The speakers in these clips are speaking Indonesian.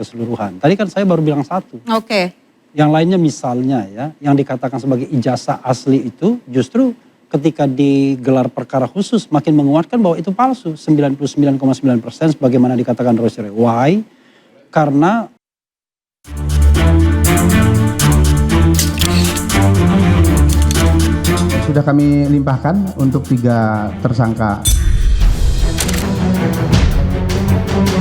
keseluruhan. Tadi kan saya baru bilang satu. Oke. Yang lainnya misalnya ya, yang dikatakan sebagai ijazah asli itu justru ketika digelar perkara khusus makin menguatkan bahwa itu palsu. 99,9% sebagaimana dikatakan Rosyre. Why? Karena sudah kami limpahkan untuk 3 tersangka.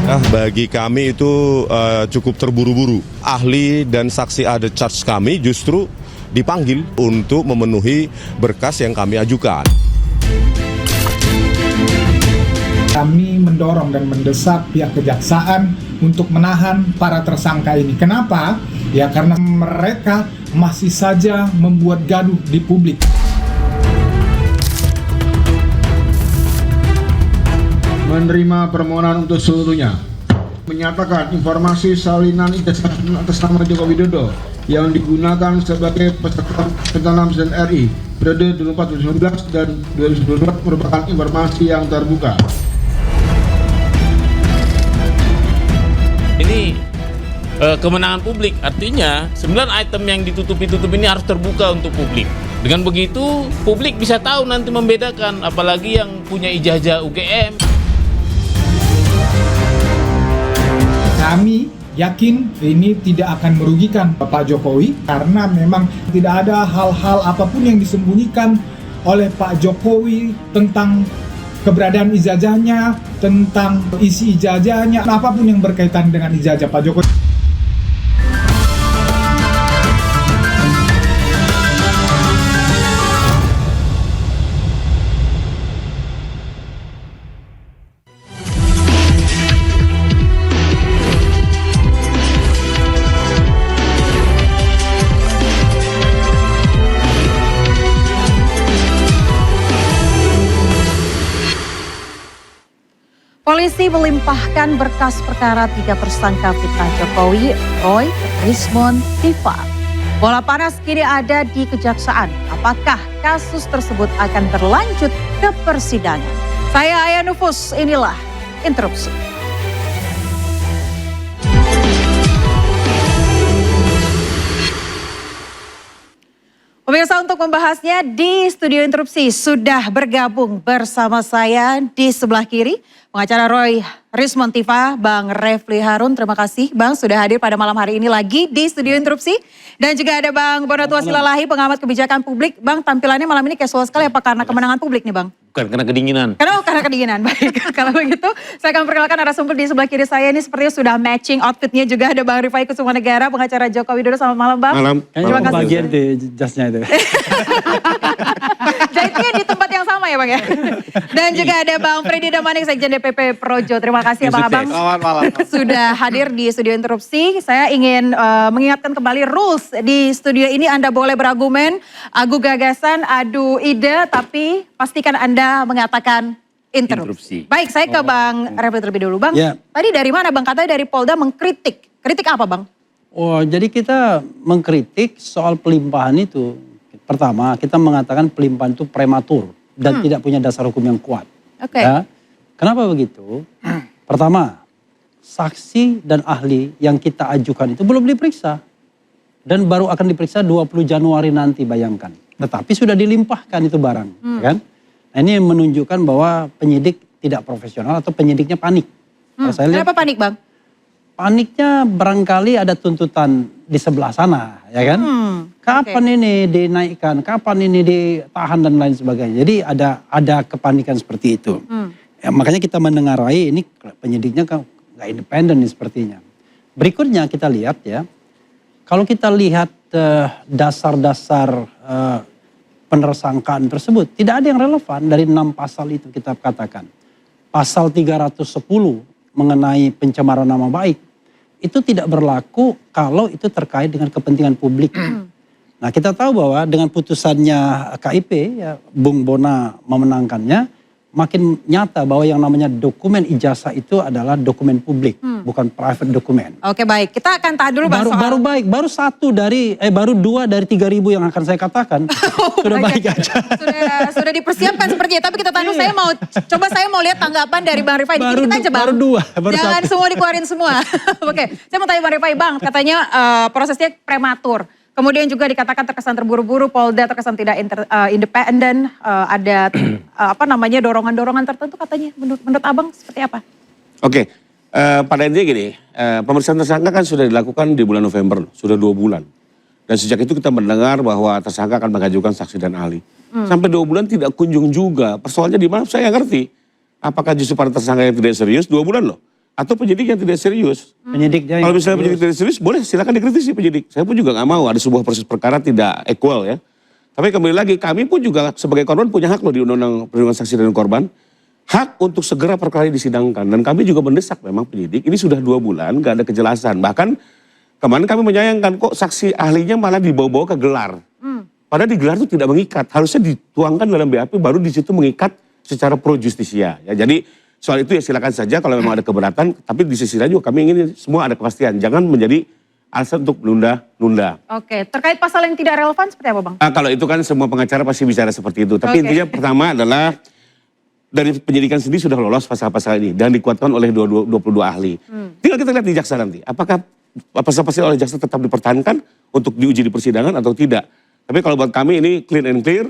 Nah, bagi kami itu cukup terburu-buru. Ahli dan saksi ada charge kami justru dipanggil untuk memenuhi berkas yang kami ajukan. Kami mendorong dan mendesak pihak kejaksaan untuk menahan para tersangka ini. Kenapa? Ya karena mereka masih saja membuat gaduh di publik. Menerima permohonan untuk seluruhnya. Menyatakan informasi salinan ijazah atas nama Joko Widodo yang digunakan sebagai peserta petanam presiden RI periode 2014-2019 dan 2024 merupakan informasi yang terbuka. Ini kemenangan publik, artinya 9 item yang ditutup-tutup ini harus terbuka untuk publik. Dengan begitu publik bisa tahu nanti membedakan, apalagi yang punya ijazah UGM. Kami yakin ini tidak akan merugikan Pak Jokowi karena memang tidak ada hal-hal apapun yang disembunyikan oleh Pak Jokowi tentang keberadaan ijazahnya, tentang isi ijazahnya, apapun yang berkaitan dengan ijazah Pak Jokowi. Polisi melimpahkan berkas perkara 3 tersangka fitnah Jokowi, Roy, Rismon, Tifa. Bola panas kini ada di kejaksaan. Apakah kasus tersebut akan berlanjut ke persidangan? Saya Aya Nufus, inilah Interupsi. Pemirsa, untuk membahasnya di studio Interupsi sudah bergabung bersama saya di sebelah kiri pengacara Roy Rismon Tifa, Bang Refli Harun. Terima kasih Bang sudah hadir pada malam hari ini lagi di studio Interupsi. Dan juga ada Bang Bonatua Silalahi, pengamat kebijakan publik. Bang, tampilannya malam ini casual sekali, apa karena kemenangan publik nih Bang? Bukan karena kedinginan. Karena kedinginan, baik. Kalau begitu saya akan perkenalkan narasumber di sebelah kiri saya ini sepertinya sudah matching outfitnya juga. Ada Bang Rifai Kusumanegara, pengacara Joko Widodo. Selamat malam Bang. Malam. Terima kasih. bagian di jasnya itu. Jahitnya di tempat yang sama ya Bang ya. Dan juga ada Bang Freddy Damanik, Sekjen DPP Projo. Terima kasih ya Bang Abang. Sudah hadir di studio Interupsi. Saya ingin mengingatkan kembali rules di studio ini. Anda boleh berargumen, adu gagasan, adu ide, tapi pastikan Anda mengatakan interupsi. Baik, saya ke Bang Refli terlebih dulu. Bang, Ya. tadi dari mana Bang? Katanya dari Polda mengkritik. Kritik apa Bang? Oh, jadi kita mengkritik soal pelimpahan itu. Pertama, kita mengatakan pelimpahan itu prematur dan tidak punya dasar hukum yang kuat. Oke. Ya. Kenapa begitu? Pertama, saksi dan ahli yang kita ajukan itu belum diperiksa. Dan baru akan diperiksa 20 Januari nanti, bayangkan. Tetapi sudah dilimpahkan itu barang. Kan? Nah, ini menunjukkan bahwa penyidik tidak profesional atau penyidiknya panik. Kalau saya lihat, Kenapa panik Bang? paniknya barangkali ada tuntutan di sebelah sana, ya kan? Kapan ini dinaikkan, kapan ini ditahan dan lain sebagainya. Jadi ada kepanikan seperti itu. Ya, makanya kita mendengarai ini penyidiknya nggak independen nih sepertinya. Berikutnya kita lihat ya, kalau kita lihat dasar-dasar penersangkaan tersebut, tidak ada yang relevan dari 6 pasal itu kita katakan. Pasal 310 mengenai pencemaran nama baik, itu tidak berlaku kalau itu terkait dengan kepentingan publik. Nah, kita tahu bahwa dengan putusannya KIP, ya, Bung Bona memenangkannya, makin nyata bahwa yang namanya dokumen ijazah itu adalah dokumen publik, bukan private dokumen. Oke, baik. Kita akan tahan dulu Bang soal... Baru 2 dari 3.000 yang akan saya katakan. Sudah baik aja. Sudah dipersiapkan sepertinya, tapi kita tahan dulu. Saya mau lihat tanggapan dari Bang Rifai. Dikit aja Bang. Baru 2. Jangan semua dikeluarin semua. Oke, saya mau tanya Bang Rifai, Bang, katanya prosesnya prematur. Kemudian juga dikatakan terkesan terburu-buru, Polda terkesan tidak independen, ada dorongan-dorongan tertentu katanya. Menurut Abang seperti apa? Oke, pada intinya gini, pemeriksaan tersangka kan sudah dilakukan di bulan November, sudah 2 bulan. Dan sejak itu kita mendengar bahwa tersangka akan mengajukan saksi dan ahli. Sampai 2 bulan tidak kunjung juga. Persoalannya di mana saya ngerti. Apakah justru para tersangka yang tidak serius 2 bulan loh? Atau penyidik yang tidak serius? Kalau misalnya penyidik tidak serius, boleh silakan dikritisi penyidik. Saya pun juga nggak mau ada sebuah proses perkara tidak equal ya. Tapi kembali lagi, kami pun juga sebagai korban punya hak loh di Undang-Undang Perlindungan Saksi dan Korban. Hak untuk segera perkara disidangkan. Dan kami juga mendesak memang penyidik, ini sudah 2 bulan nggak ada kejelasan. Bahkan kemarin kami menyayangkan kok saksi ahlinya malah dibawa-bawa ke gelar. Padahal di gelar itu tidak mengikat, harusnya dituangkan dalam BAP baru di situ mengikat secara pro justisia. Ya, jadi soal itu ya silakan saja kalau memang ada keberatan, tapi di sisi lain juga kami ingin semua ada kepastian, jangan menjadi alasan untuk menunda-nunda. Oke, terkait pasal yang tidak relevan seperti apa Bang? Kalau itu kan semua pengacara pasti bicara seperti itu, tapi intinya pertama adalah dari penyidikan sendiri sudah lolos pasal-pasal ini dan dikuatkan oleh 22 ahli. Tinggal kita lihat di jaksa nanti, apakah pasal-pasal oleh jaksa tetap dipertahankan untuk diuji di persidangan atau tidak. Tapi kalau buat kami ini clean and clear,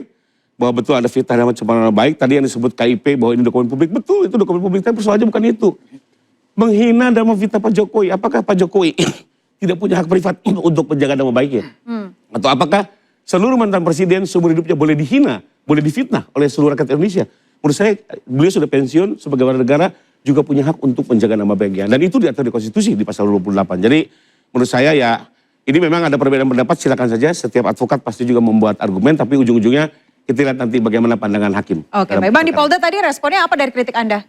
bahwa betul ada fitnah dan pencemaran nama baik. Tadi yang disebut KIP bahwa ini dokumen publik, betul itu dokumen publik, tapi persoalannya bukan itu. Menghina dan memfitnah Pak Jokowi, apakah Pak Jokowi tidak punya hak privat untuk menjaga nama baiknya? Atau apakah seluruh mantan presiden seumur hidupnya boleh dihina, boleh difitnah oleh seluruh rakyat Indonesia? Menurut saya beliau sudah pensiun sebagai warga negara juga punya hak untuk menjaga nama baiknya. Dan itu diatur di konstitusi di pasal 28. Jadi menurut saya ya ini memang ada perbedaan pendapat, silakan saja. Setiap advokat pasti juga membuat argumen, tapi ujung-ujungnya kita lihat nanti bagaimana pandangan hakim. Oke, baik. Bang, di Polda tadi responnya apa dari kritik Anda?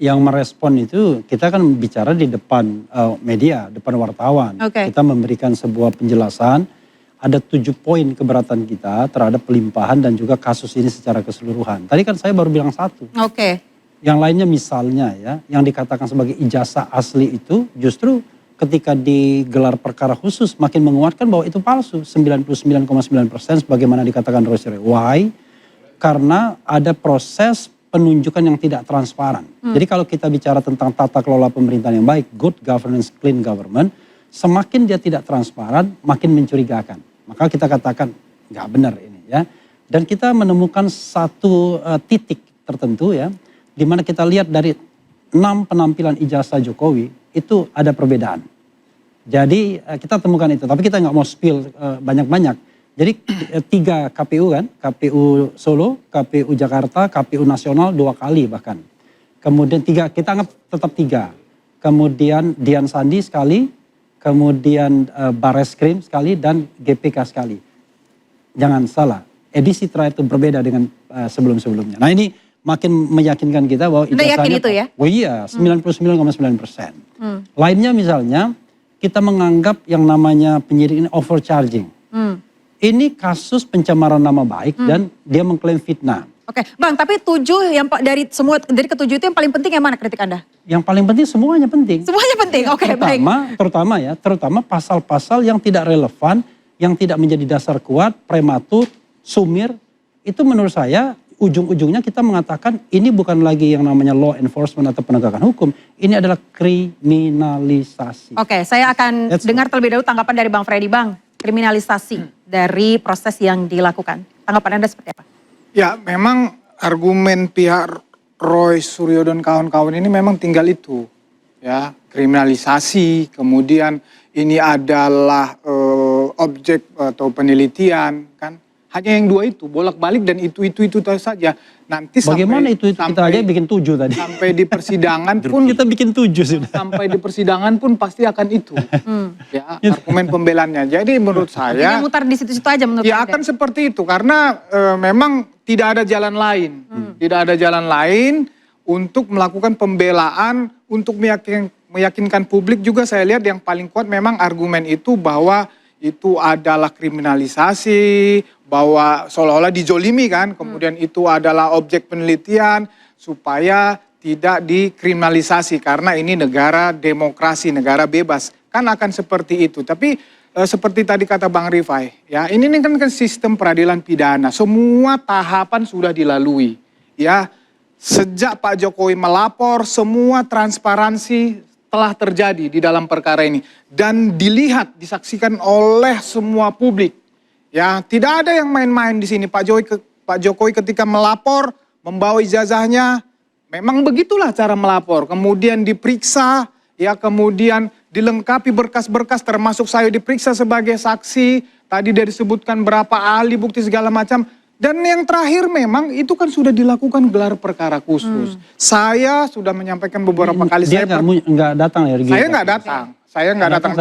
Yang merespon itu kita kan bicara di depan media, depan wartawan. Kita memberikan sebuah penjelasan, ada 7 poin keberatan kita terhadap pelimpahan dan juga kasus ini secara keseluruhan. Tadi kan saya baru bilang 1. Yang lainnya misalnya ya, yang dikatakan sebagai ijazah asli itu justru ketika digelar perkara khusus makin menguatkan bahwa itu palsu. 99,9% sebagaimana dikatakan Roger. Why? Karena ada proses penunjukan yang tidak transparan. Jadi kalau kita bicara tentang tata kelola pemerintahan yang baik, good governance, clean government, semakin dia tidak transparan, makin mencurigakan. Maka kita katakan nggak benar ini ya. Dan kita menemukan satu titik tertentu ya, di mana kita lihat dari 6 penampilan ijazah Jokowi itu ada perbedaan. Jadi kita temukan itu, tapi kita nggak mau spill banyak-banyak. Jadi 3 KPU kan, KPU Solo, KPU Jakarta, KPU Nasional 2 kali bahkan. Kemudian 3, kita anggap tetap 3. Kemudian Dian Sandi sekali, kemudian Barreskrim sekali, dan GPK sekali. Jangan salah, edisi terakhir itu berbeda dengan sebelum-sebelumnya. Nah ini makin meyakinkan kita bahwa ijazahnya. Yakin itu ya? Oh iya, 99,9%. Lainnya misalnya kita menganggap yang namanya penyidik ini overcharging. Ini kasus pencemaran nama baik dan dia mengklaim fitnah. Oke, Bang, tapi 7 yang dari ke-7 itu yang paling penting yang mana kritik Anda? Yang paling penting semuanya penting. Semuanya penting. Oke, baik. Terutama pasal-pasal yang tidak relevan, yang tidak menjadi dasar kuat, prematur, sumir, itu menurut saya ujung-ujungnya kita mengatakan ini bukan lagi yang namanya law enforcement atau penegakan hukum, ini adalah kriminalisasi. Oke, saya akan dengar terlebih dahulu tanggapan dari Bang Freddy. Bang, kriminalisasi dari proses yang dilakukan. Tanggapan Anda seperti apa? Ya, memang argumen pihak Roy Suryo dan kawan-kawan ini memang tinggal itu. Ya, kriminalisasi, kemudian ini adalah objek atau penelitian kan. Hanya yang 2 itu, bolak-balik dan itu saja. Nanti bagaimana itu kita aja bikin 7 tadi. Sampai di persidangan pun kita bikin 7 sudah. Sampai di persidangan pun pasti akan itu. Ya, argumen pembelanya. Jadi menurut saya mutar di situ-situ aja menurut ya Anda. Akan seperti itu karena memang tidak ada jalan lain. Tidak ada jalan lain untuk melakukan pembelaan, untuk meyakinkan publik juga. Saya lihat yang paling kuat memang argumen itu bahwa itu adalah kriminalisasi, bahwa seolah-olah dijolimi kan, kemudian itu adalah objek penelitian supaya tidak dikriminalisasi karena ini negara demokrasi, negara bebas. Kan akan seperti itu. Tapi seperti tadi kata Bang Rifai, ya ini kan sistem peradilan pidana, semua tahapan sudah dilalui. Ya, sejak Pak Jokowi melapor, semua transparansi telah terjadi di dalam perkara ini dan dilihat, disaksikan oleh semua publik. Ya, tidak ada yang main-main di sini. Pak Jokowi ketika melapor, membawa ijazahnya, memang begitulah cara melapor. Kemudian diperiksa, ya kemudian dilengkapi berkas-berkas, termasuk saya diperiksa sebagai saksi. Tadi dia disebutkan berapa ahli bukti segala macam. Dan yang terakhir memang itu kan sudah dilakukan gelar perkara khusus. Saya sudah menyampaikan beberapa kali. Dia nggak datang ya? Saya nggak datang. Saya nggak datang.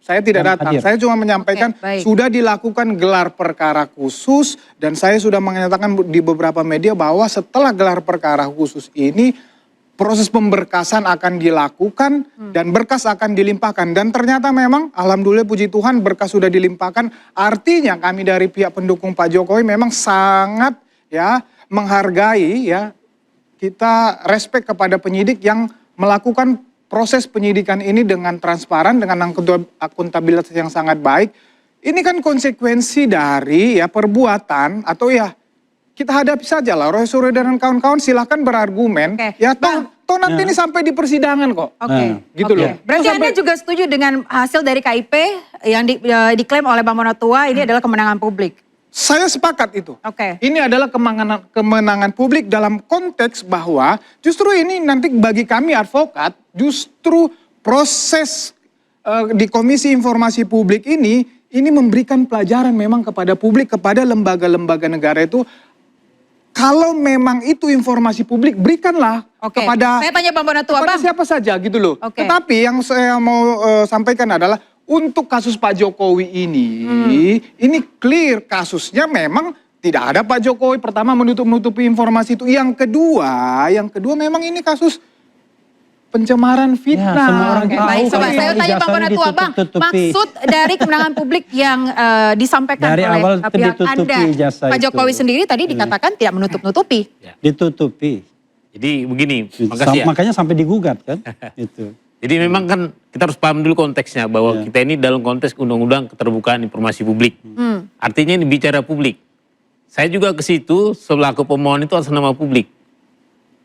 Saya tidak datang. Hadir. Saya cuma menyampaikan sudah dilakukan gelar perkara khusus. Dan saya sudah menyatakan di beberapa media bahwa setelah gelar perkara khusus ini proses pemberkasan akan dilakukan dan berkas akan dilimpahkan. Dan ternyata memang alhamdulillah puji Tuhan berkas sudah dilimpahkan. Artinya kami dari pihak pendukung Pak Jokowi memang sangat ya menghargai ya, kita respect kepada penyidik yang melakukan proses penyidikan ini dengan transparan, dengan akuntabilitas yang sangat baik. Ini kan konsekuensi dari ya perbuatan atau ya kita hadapi saja lah. Roy Suryo dan kawan-kawan silahkan berargumen. Ya toh nanti ini sampai di persidangan kok. Gitu loh. Berarti Anda juga setuju dengan hasil dari KIP yang diklaim oleh Bang Monotua ini adalah kemenangan publik? Saya sepakat itu. Ini adalah kemenangan publik dalam konteks bahwa justru ini nanti bagi kami advokat, justru proses di Komisi Informasi Publik ini memberikan pelajaran memang kepada publik, kepada lembaga-lembaga negara itu. Kalau memang itu informasi publik, berikanlah kepada, saya tanya Bang Monotua, kepada siapa saja gitu loh. Tetapi yang saya mau sampaikan adalah untuk kasus Pak Jokowi ini clear kasusnya memang tidak ada Pak Jokowi. Pertama menutupi informasi itu. Yang kedua memang ini kasus pencemaran fitnah. Ya, semua orang tahu. Coba saya tanya Bang Monotua, Bang, maksud dari kemenangan publik yang disampaikan dari oleh awal pihak Anda, Pak Jokowi itu sendiri tadi dikatakan tidak menutup-nutupi. Ditutupi. Jadi begini, makasih ya. Makanya sampai digugat kan. Itu. Jadi memang kan kita harus paham dulu konteksnya bahwa kita ini dalam konteks undang-undang keterbukaan informasi publik. Artinya ini bicara publik. Saya juga ke situ selaku pemohon itu atas nama publik.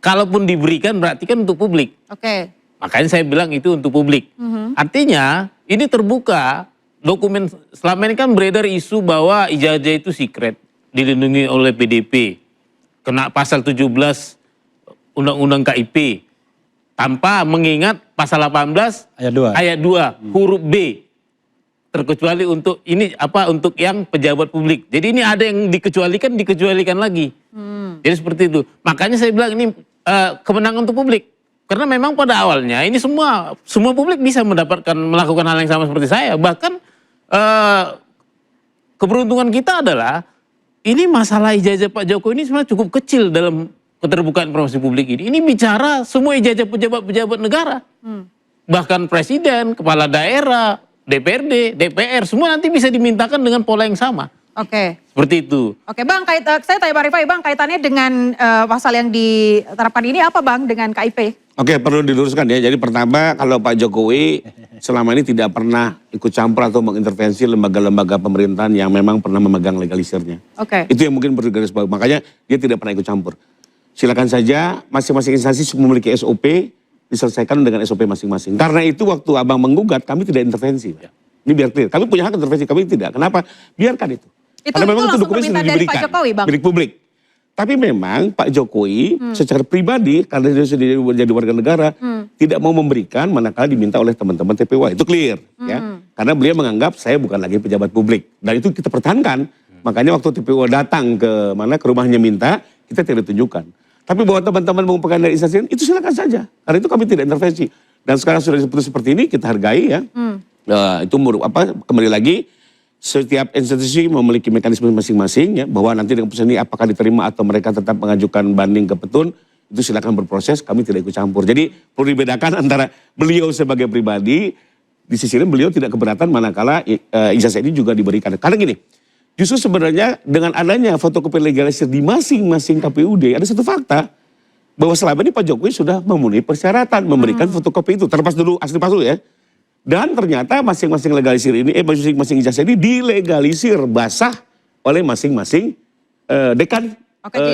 Kalaupun diberikan berarti kan untuk publik. Makanya saya bilang itu untuk publik. Artinya ini terbuka, dokumen selama ini kan beredar isu bahwa ijazah itu secret, dilindungi oleh PDP, kena pasal 17 Undang-Undang KIP, tanpa mengingat pasal 18 ayat 2 huruf B. Terkecuali untuk ini untuk yang pejabat publik. Jadi ini ada yang dikecualikan lagi. Jadi seperti itu. Makanya saya bilang ini kemenangan untuk publik. Karena memang pada awalnya ini semua publik bisa melakukan hal yang sama seperti saya. Bahkan keberuntungan kita adalah ini masalah ijazah Pak Jokowi ini sebenarnya cukup kecil dalam keterbukaan informasi publik ini. Ini bicara semua ijazah pejabat-pejabat negara. Bahkan presiden, kepala daerah, DPRD, DPR, semua nanti bisa dimintakan dengan pola yang sama. Seperti itu. Bang, saya tanya Pak Rifai, Bang, kaitannya dengan pasal yang diterapkan ini apa Bang dengan KIP? Perlu diluruskan ya. Jadi pertama kalau Pak Jokowi selama ini tidak pernah ikut campur atau mengintervensi lembaga-lembaga pemerintahan yang memang pernah memegang legalisirnya. Itu yang mungkin perlu garis bawah. Makanya dia tidak pernah ikut campur. Silakan saja masing-masing instansi memiliki SOP, diselesaikan dengan SOP masing-masing. Karena itu waktu abang menggugat kami tidak intervensi. Ini biar clear. Kami punya hak intervensi, kami tidak. Kenapa? Biarkan itu. Karena memang itu dokumen sudah diberikan milik publik. Tapi memang Pak Jokowi secara pribadi karena dia sudah jadi warga negara tidak mau memberikan manakala diminta oleh teman-teman TPW. Itu clear ya. Karena beliau menganggap saya bukan lagi pejabat publik dan itu kita pertahankan. Makanya waktu TPW datang ke rumahnya minta, kita tidak tunjukkan. Tapi bahwa teman-teman mengumpulkan dari instansi itu silakan saja. Karena itu kami tidak intervensi. Dan sekarang sudah seperti ini kita hargai ya. Itu kembali lagi setiap institusi memiliki mekanisme masing-masing ya, bahwa nanti dengan putusan ini apakah diterima atau mereka tetap mengajukan banding ke petun, itu silakan berproses, kami tidak ikut campur. Jadi perlu dibedakan antara beliau sebagai pribadi, di sisi lain beliau tidak keberatan manakala ijazah ini juga diberikan. Karena gini, Justru sebenarnya dengan adanya fotokopi legalisir di masing-masing KPUD ada satu fakta bahwa selama ini Pak Jokowi sudah memenuhi persyaratan memberikan fotokopi itu. Terlepas dulu asli palsu ya. Dan ternyata masing-masing legalisir ini, masing-masing ijazah ini dilegalisir basah oleh masing-masing dekan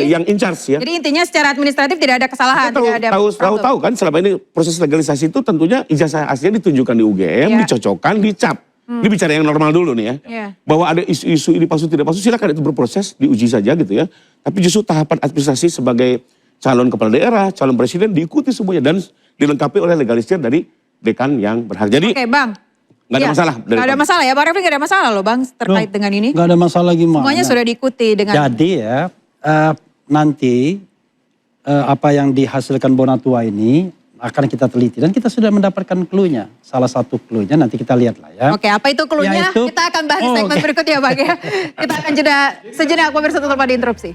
yang in charge ya. Jadi intinya secara administratif tidak ada kesalahan. Kita tahu kan selama ini proses legalisasi itu tentunya ijazah aslinya ditunjukkan di UGM, dicocokkan, dicap. Ini bicara yang normal dulu nih ya. Bahwa ada isu-isu ini palsu tidak palsu, silakan itu berproses, diuji saja gitu ya. Tapi justru tahapan administrasi sebagai calon kepala daerah, calon presiden diikuti semuanya dan dilengkapi oleh legalisir dari dekan yang berhak. Jadi Bang. nggak ada masalah. Nggak ada masalah ya, Bang Refli nggak ada masalah loh Bang terkait dengan ini. Nggak ada masalah gimana. Semuanya sudah diikuti dengan. Jadi ya nanti apa yang dihasilkan Bonatua ini akan kita teliti dan kita sudah mendapatkan clue-nya. Salah satu clue-nya nanti kita lihat lah ya. Oke, apa itu clue-nya? Kita akan bahas di segmen berikutnya Bang ya. Kita akan jeda sejenak pemirsa, tetap di interupsi.